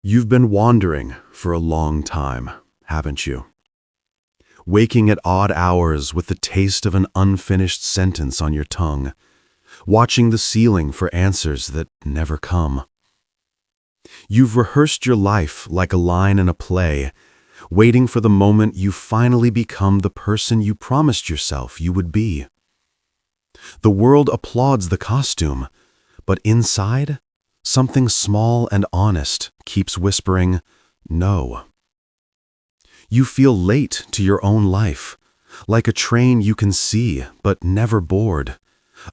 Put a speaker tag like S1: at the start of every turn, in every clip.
S1: You've been wandering for a long time, haven't you? Waking at odd hours with the taste of an unfinished sentence on your tongue, watching the ceiling for answers that never come. You've rehearsed your life like a line in a play, waiting for the moment you finally become the person you promised yourself you would be. The world applauds the costume, but inside, something small and honest keeps whispering, no. You feel late to your own life, like a train you can see but never board,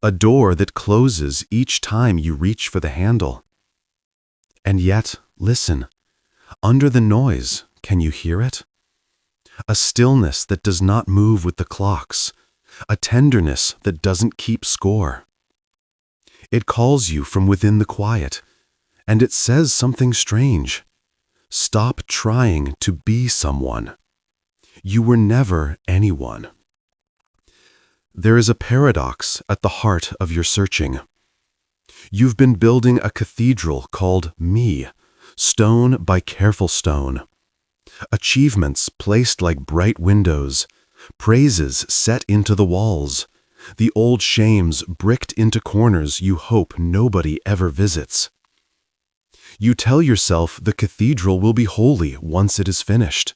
S1: a door that closes each time you reach for the handle. And yet, listen, under the noise, can you hear it? A stillness that does not move with the clocks, a tenderness that doesn't keep score. It calls you from within the quiet, and it says something strange. Stop trying to be someone. You were never anyone. There is a paradox at the heart of your searching. You've been building a cathedral called me, stone by careful stone. Achievements placed like bright windows, praises set into the walls, the old shames bricked into corners you hope nobody ever visits. You tell yourself the cathedral will be holy once it is finished,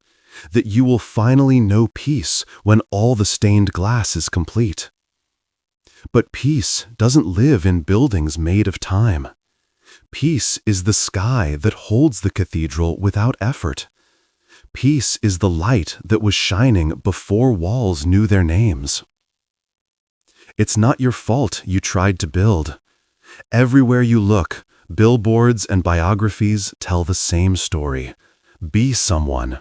S1: that you will finally know peace when all the stained glass is complete. But peace doesn't live in buildings made of time. Peace is the sky that holds the cathedral without effort. Peace is the light that was shining before walls knew their names. It's not your fault you tried to build. Everywhere you look, billboards and biographies tell the same story. Be someone.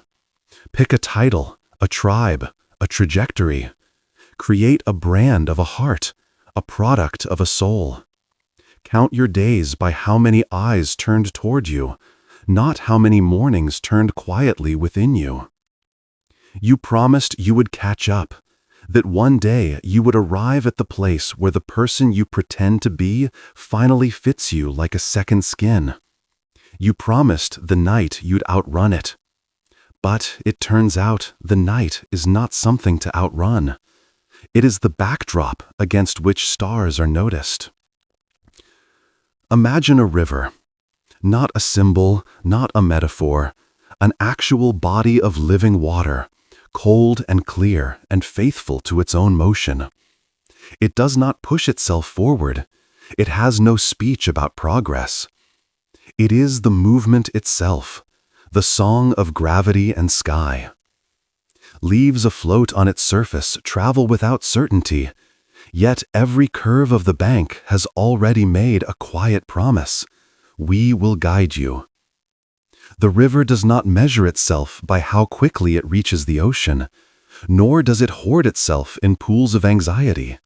S1: Pick a title, a tribe, a trajectory. Create a brand of a heart, a product of a soul. Count your days by how many eyes turned toward you, not how many mornings turned quietly within you. You promised you would catch up, that one day you would arrive at the place where the person you pretend to be finally fits you like a second skin. You promised the night you'd outrun it. But it turns out the night is not something to outrun. It is the backdrop against which stars are noticed. Imagine a river. Not a symbol, not a metaphor, an actual body of living water, cold and clear and faithful to its own motion. It does not push itself forward. It has no speech about progress. It is the movement itself, the song of gravity and sky. Leaves afloat on its surface travel without certainty, yet every curve of the bank has already made a quiet promise. We will guide you. The river does not measure itself by how quickly it reaches the ocean, nor does it hoard itself in pools of anxiety.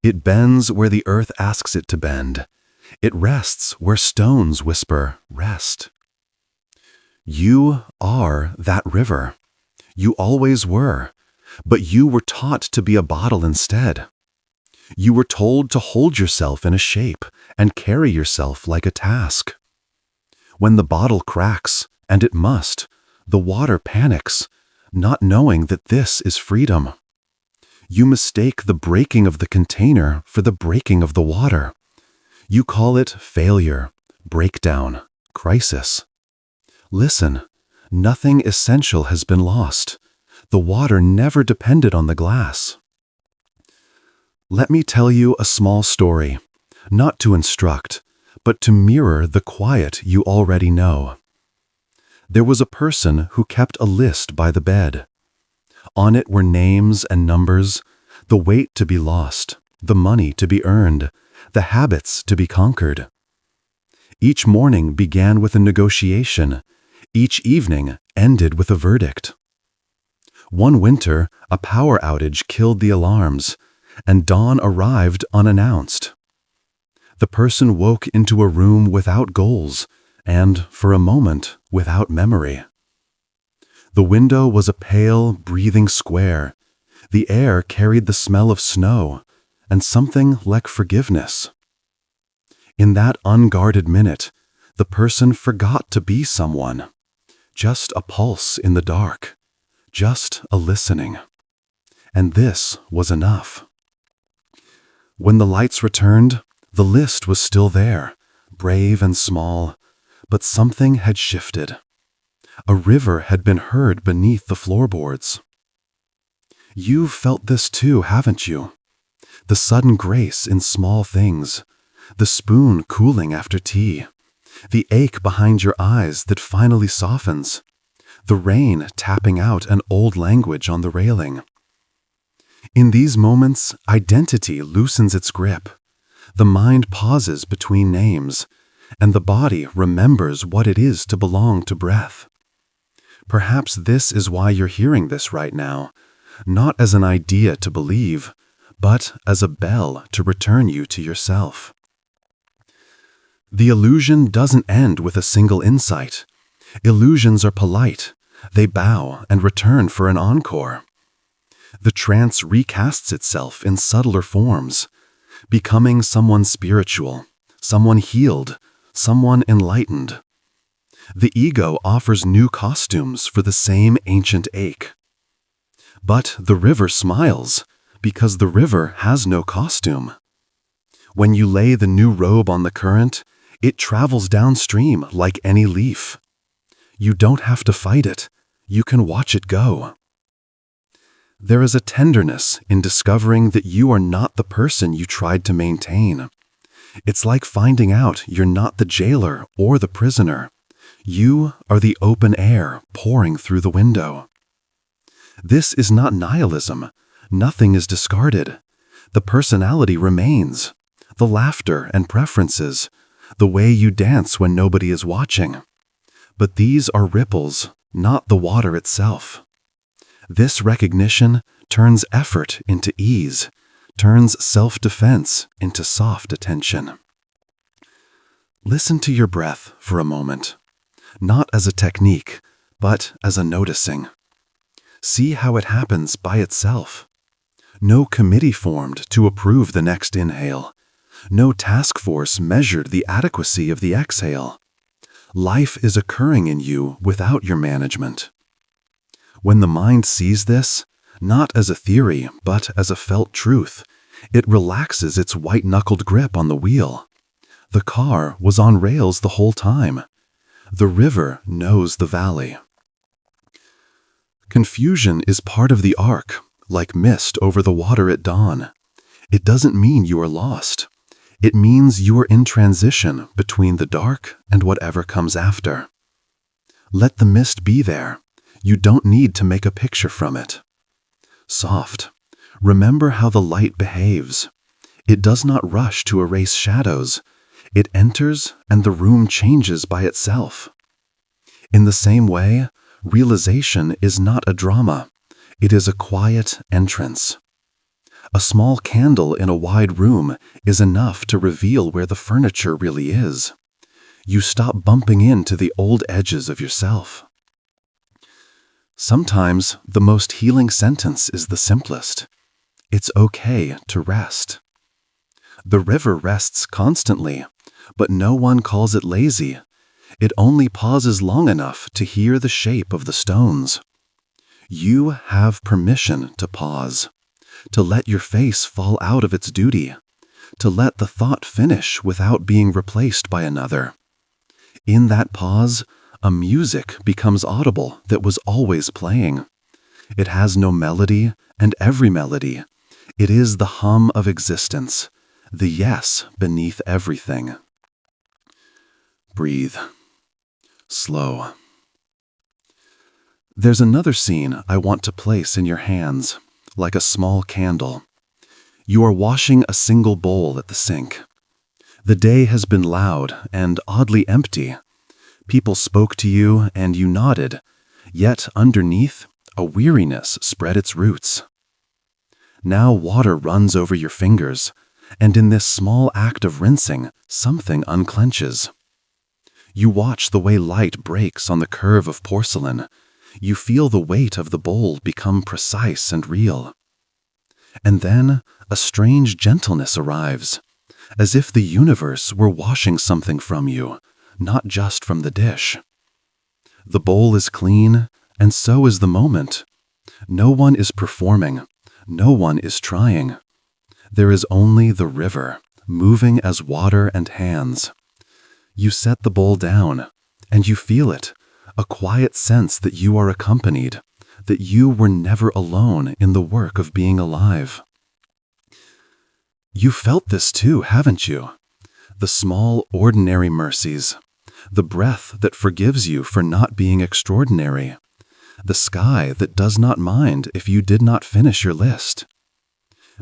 S1: It bends where the earth asks it to bend. It rests where stones whisper, rest. You are that river. You always were, but you were taught to be a bottle instead. You were told to hold yourself in a shape and carry yourself like a task. When the bottle cracks, and it must, the water panics, not knowing that this is freedom. You mistake the breaking of the container for the breaking of the water. You call it failure, breakdown, crisis. Listen, nothing essential has been lost. The water never depended on the glass. Let me tell you a small story, not to instruct, but to mirror the quiet you already know. There was a person who kept a list by the bed. On it were names and numbers, the weight to be lost, the money to be earned, the habits to be conquered. Each morning began with a negotiation. Each evening ended with a verdict. One winter, a power outage killed the alarms, and dawn arrived unannounced. The person woke into a room without goals, and, for a moment, without memory. The window was a pale, breathing square. The air carried the smell of snow, and something like forgiveness. In that unguarded minute, The person forgot to be someone. Just a pulse in the dark. Just a listening. And this was enough. When the lights returned, the list was still there, brave and small, but something had shifted. A river had been heard beneath the floorboards. You've felt this too, haven't you? The sudden grace in small things, the spoon cooling after tea, the ache behind your eyes that finally softens, the rain tapping out an old language on the railing. In these moments, identity loosens its grip. The mind pauses between names, and the body remembers what it is to belong to breath. Perhaps this is why you're hearing this right now, not as an idea to believe, but as a bell to return you to yourself. The illusion doesn't end with a single insight. Illusions are polite. They bow and return for an encore. The trance recasts itself in subtler forms, becoming someone spiritual, someone healed, someone enlightened. The ego offers new costumes for the same ancient ache. But the river smiles, because the river has no costume. When you lay the new robe on the current, it travels downstream like any leaf. You don't have to fight it. You can watch it go. There is a tenderness in discovering that you are not the person you tried to maintain. It's like finding out you're not the jailer or the prisoner. You are the open air pouring through the window. This is not nihilism. Nothing is discarded. The personality remains. The laughter and preferences. The way you dance when nobody is watching. But these are ripples, not the water itself. This recognition turns effort into ease, turns self-defense into soft attention. Listen to your breath for a moment, not as a technique, but as a noticing. See how it happens by itself. No committee formed to approve the next inhale. No task force measured the adequacy of the exhale. Life is occurring in you without your management. When the mind sees this, not as a theory, but as a felt truth, it relaxes its white-knuckled grip on the wheel. The car was on rails the whole time. The river knows the valley. Confusion is part of the arc, like mist over the water at dawn. It doesn't mean you are lost. It means you are in transition between the dark and whatever comes after. Let the mist be there. You don't need to make a picture from it. Soft. Remember how the light behaves. It does not rush to erase shadows. It enters and the room changes by itself. In the same way, realization is not a drama. It is a quiet entrance. A small candle in a wide room is enough to reveal where the furniture really is. You stop bumping into the old edges of yourself. Sometimes the most healing sentence is the simplest. It's okay to rest. The river rests constantly, but no one calls it lazy. It only pauses long enough to hear the shape of the stones. You have permission to pause, to let your face fall out of its duty, to let the thought finish without being replaced by another. In that pause, a music becomes audible that was always playing. It has no melody, and every melody. It is the hum of existence, the yes beneath everything. Breathe. Slow. There's another scene I want to place in your hands, like a small candle. You are washing a single bowl at the sink. The day has been loud and oddly empty. People spoke to you and you nodded, yet underneath, a weariness spread its roots. Now water runs over your fingers, and in this small act of rinsing, something unclenches. You watch the way light breaks on the curve of porcelain. You feel the weight of the bowl become precise and real. And then a strange gentleness arrives, as if the universe were washing something from you, not just from the dish. The bowl is clean, and so is the moment. No one is performing. No one is trying. There is only the river, moving as water and hands. You set the bowl down, and you feel it, a quiet sense that you are accompanied, that you were never alone in the work of being alive. You felt this too, haven't you? The small, ordinary mercies, the breath that forgives you for not being extraordinary, the sky that does not mind if you did not finish your list.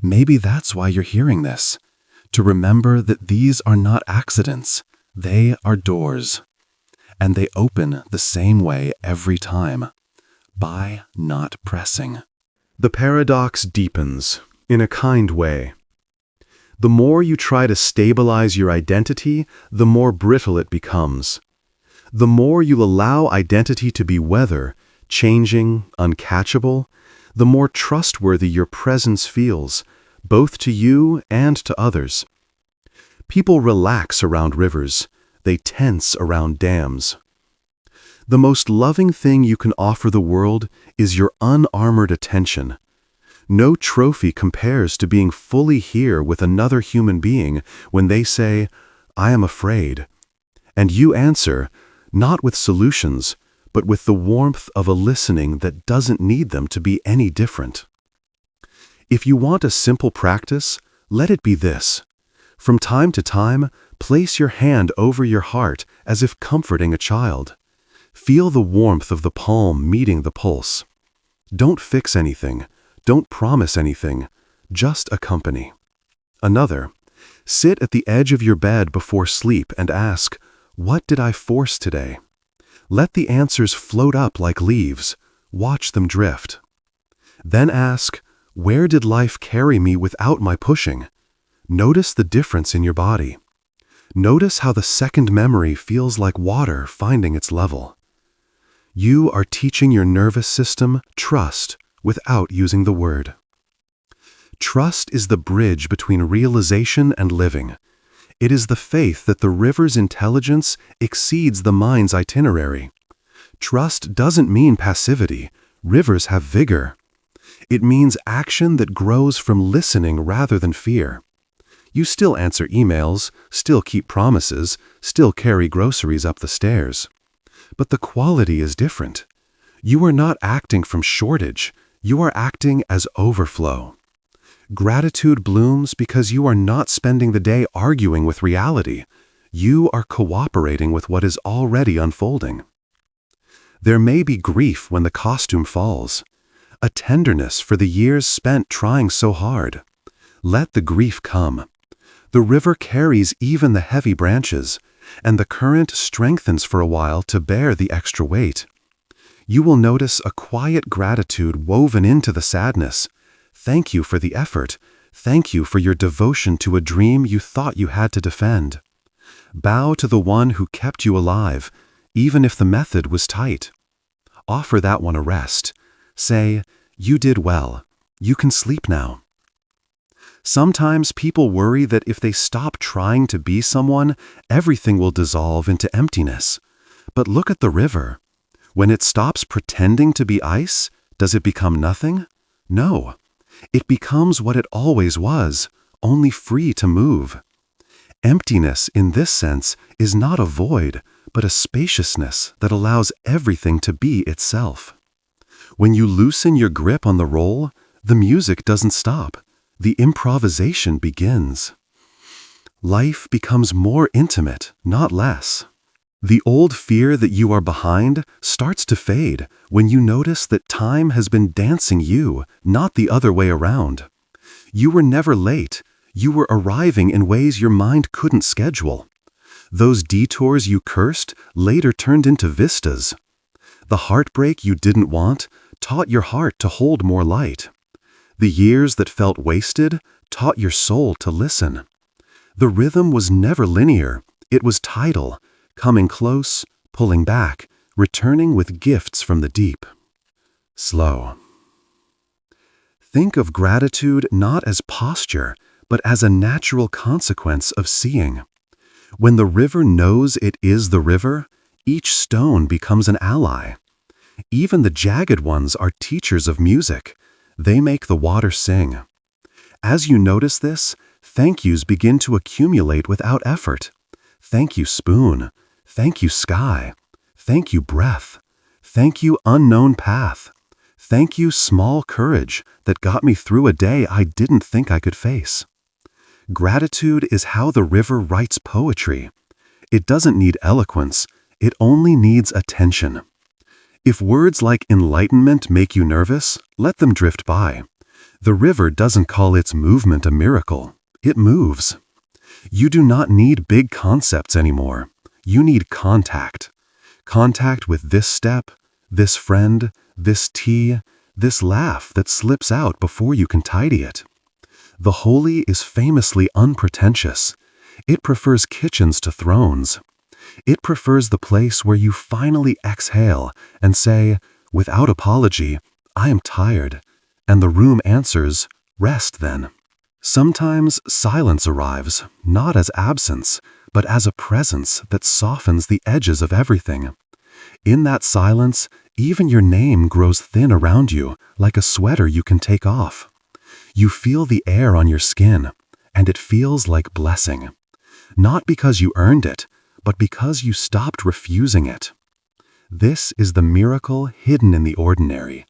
S1: Maybe that's why you're hearing this, to remember that these are not accidents, they are doors, and they open the same way every time, by not pressing. The paradox deepens, in a kind way. The more you try to stabilize your identity, the more brittle it becomes. The more you allow identity to be weather, changing, uncatchable, the more trustworthy your presence feels, both to you and to others. People relax around rivers, they tense around dams. The most loving thing you can offer the world is your unarmored attention. No trophy compares to being fully here with another human being when they say, "I am afraid." And you answer, not with solutions, but with the warmth of a listening that doesn't need them to be any different. If you want a simple practice, let it be this. From time to time, place your hand over your heart as if comforting a child. Feel the warmth of the palm meeting the pulse. Don't fix anything. Don't promise anything, just accompany. Another, sit at the edge of your bed before sleep and ask, "What did I force today?" Let the answers float up like leaves. Watch them drift. Then ask, "Where did life carry me without my pushing?" Notice the difference in your body. Notice how the second memory feels like water finding its level. You are teaching your nervous system trust without using the word. Trust is the bridge between realization and living. It is the faith that the river's intelligence exceeds the mind's itinerary. Trust doesn't mean passivity. Rivers have vigor. It means action that grows from listening rather than fear. You still answer emails, still keep promises, still carry groceries up the stairs. But the quality is different. You are not acting from shortage. You are acting as overflow. Gratitude blooms because you are not spending the day arguing with reality. You are cooperating with what is already unfolding. There may be grief when the costume falls, a tenderness for the years spent trying so hard. Let the grief come. The river carries even the heavy branches, and the current strengthens for a while to bear the extra weight. You will notice a quiet gratitude woven into the sadness. Thank you for the effort. Thank you for your devotion to a dream you thought you had to defend. Bow to the one who kept you alive, even if the method was tight. Offer that one a rest. Say, "You did well. You can sleep now." Sometimes people worry that if they stop trying to be someone, everything will dissolve into emptiness. But look at the river. When it stops pretending to be ice, does it become nothing? No. It becomes what it always was, only free to move. Emptiness, in this sense, is not a void, but a spaciousness that allows everything to be itself. When you loosen your grip on the roll, the music doesn't stop. The improvisation begins. Life becomes more intimate, not less. The old fear that you are behind starts to fade when you notice that time has been dancing you, not the other way around. You were never late. You were arriving in ways your mind couldn't schedule. Those detours you cursed later turned into vistas. The heartbreak you didn't want taught your heart to hold more light. The years that felt wasted taught your soul to listen. The rhythm was never linear. It was tidal, coming close, pulling back, returning with gifts from the deep. Slow. Think of gratitude not as posture, but as a natural consequence of seeing. When the river knows it is the river, each stone becomes an ally. Even the jagged ones are teachers of music. They make the water sing. As you notice this, thank yous begin to accumulate without effort. Thank you, spoon. Thank you, sky. Thank you, breath. Thank you, unknown path. Thank you, small courage that got me through a day I didn't think I could face. Gratitude is how the river writes poetry. It doesn't need eloquence, it only needs attention. If words like enlightenment make you nervous, let them drift by. The river doesn't call its movement a miracle, it moves. You do not need big concepts anymore. You need contact. Contact with this step, this friend, this tea, this laugh that slips out before you can tidy it. The holy is famously unpretentious. It prefers kitchens to thrones. It prefers the place where you finally exhale and say, without apology, I am tired, and the room answers, rest then. Sometimes silence arrives, not as absence, but as a presence that softens the edges of everything. In that silence, even your name grows thin around you, like a sweater you can take off. You feel the air on your skin, and it feels like blessing. Not because you earned it, but because you stopped refusing it. This is the miracle hidden in the ordinary.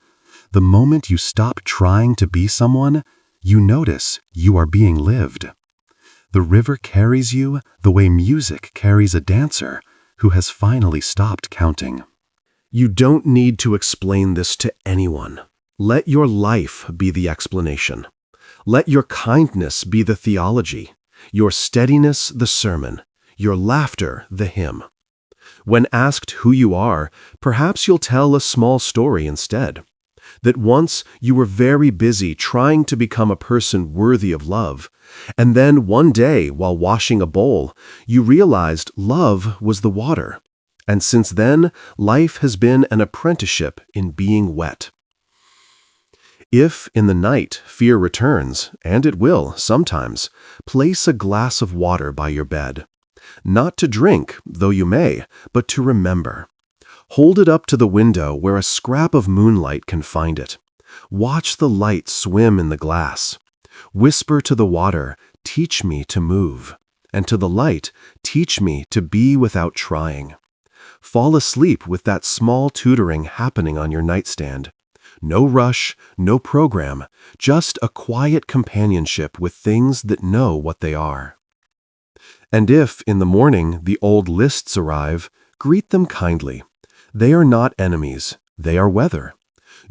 S1: The moment you stop trying to be someone, you notice you are being lived. The river carries you the way music carries a dancer who has finally stopped counting. You don't need to explain this to anyone. Let your life be the explanation. Let your kindness be the theology, your steadiness the sermon, your laughter the hymn. When asked who you are, perhaps you'll tell a small story instead. That once you were very busy trying to become a person worthy of love, and then one day while washing a bowl, you realized love was the water. And since then, life has been an apprenticeship in being wet. If, in the night, fear returns, and it will sometimes, place a glass of water by your bed. Not to drink, though you may, but to remember. Hold it up to the window where a scrap of moonlight can find it. Watch the light swim in the glass. Whisper to the water, teach me to move. And to the light, teach me to be without trying. Fall asleep with that small tutoring happening on your nightstand. No rush, no program, just a quiet companionship with things that know what they are. And if, in the morning, the old lists arrive, greet them kindly. They are not enemies, they are weather.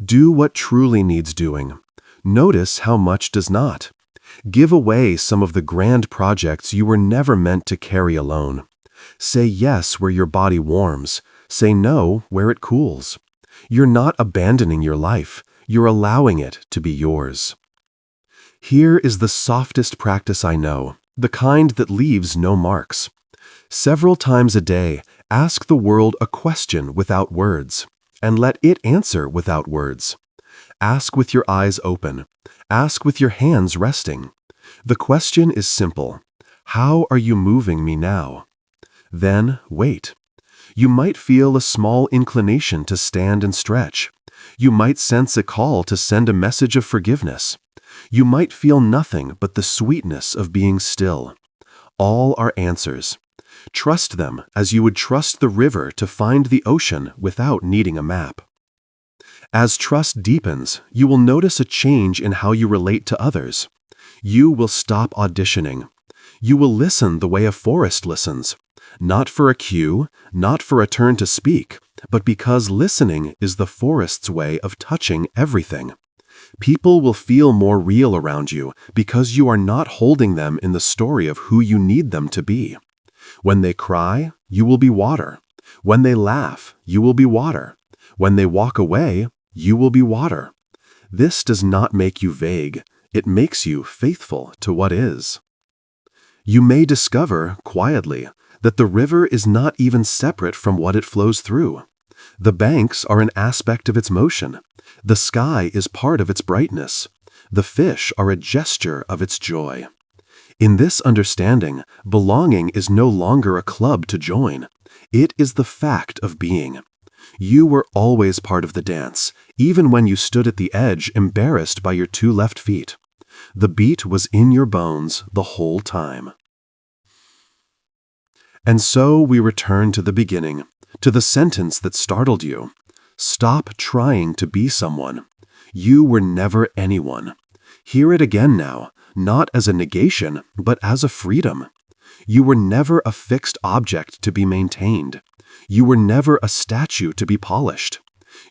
S1: Do what truly needs doing. Notice how much does not. Give away some of the grand projects you were never meant to carry alone. Say yes where your body warms. Say no where it cools. You're not abandoning your life. You're allowing it to be yours. Here is the softest practice I know, the kind that leaves no marks. Several times a day, ask the world a question without words, and let it answer without words. Ask with your eyes open. Ask with your hands resting. The question is simple. How are you moving me now? Then wait. You might feel a small inclination to stand and stretch. You might sense a call to send a message of forgiveness. You might feel nothing but the sweetness of being still. All are answers. Trust them as you would trust the river to find the ocean without needing a map. As trust deepens, you will notice a change in how you relate to others. You will stop auditioning. You will listen the way a forest listens. Not for a cue, not for a turn to speak, but because listening is the forest's way of touching everything. People will feel more real around you because you are not holding them in the story of who you need them to be. When they cry, you will be water. When they laugh, you will be water. When they walk away, you will be water. This does not make you vague. It makes you faithful to what is. You may discover, quietly, that the river is not even separate from what it flows through. The banks are an aspect of its motion. The sky is part of its brightness. The fish are a gesture of its joy. In this understanding, belonging is no longer a club to join. It is the fact of being. You were always part of the dance, even when you stood at the edge embarrassed by your two left feet. The beat was in your bones the whole time. And so we return to the beginning, to the sentence that startled you. Stop trying to be someone. You were never anyone. Hear it again now, not as a negation, but as a freedom. You were never a fixed object to be maintained. You were never a statue to be polished.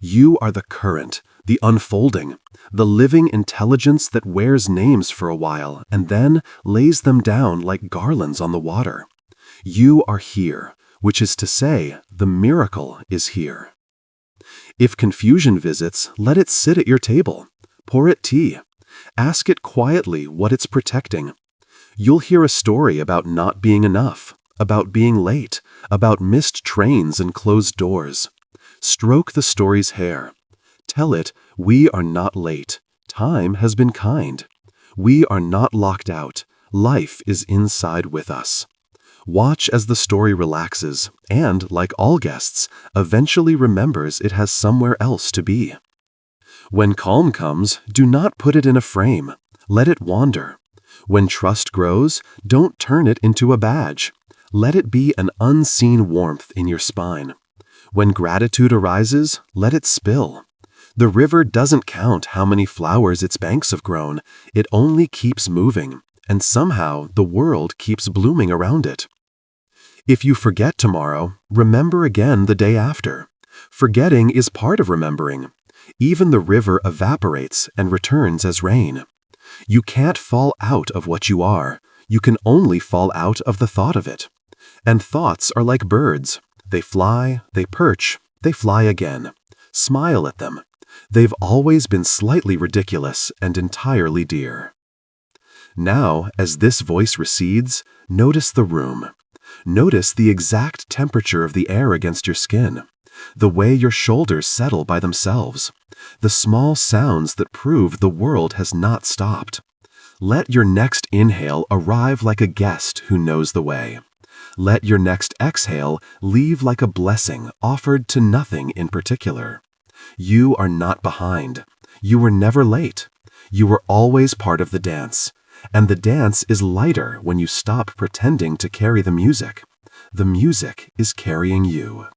S1: You are the current, the unfolding, the living intelligence that wears names for a while and then lays them down like garlands on the water. You are here, which is to say, the miracle is here. If confusion visits, let it sit at your table. Pour it tea. Ask it quietly what it's protecting. You'll hear a story about not being enough, about being late, about missed trains and closed doors. Stroke the story's hair. Tell it, we are not late. Time has been kind. We are not locked out. Life is inside with us. Watch as the story relaxes and, like all guests, eventually remembers it has somewhere else to be. When calm comes, do not put it in a frame. Let it wander. When trust grows, don't turn it into a badge. Let it be an unseen warmth in your spine. When gratitude arises, let it spill. The river doesn't count how many flowers its banks have grown. It only keeps moving, and somehow the world keeps blooming around it. If you forget tomorrow, remember again the day after. Forgetting is part of remembering. Even the river evaporates and returns as rain. You can't fall out of what you are. You can only fall out of the thought of it. And thoughts are like birds. They fly, they perch, they fly again. Smile at them. They've always been slightly ridiculous and entirely dear. Now, as this voice recedes, notice the room. Notice the exact temperature of the air against your skin, the way your shoulders settle by themselves, the small sounds that prove the world has not stopped. Let your next inhale arrive like a guest who knows the way. Let your next exhale leave like a blessing offered to nothing in particular. You are not behind. You were never late. You were always part of the dance. And the dance is lighter when you stop pretending to carry the music. The music is carrying you.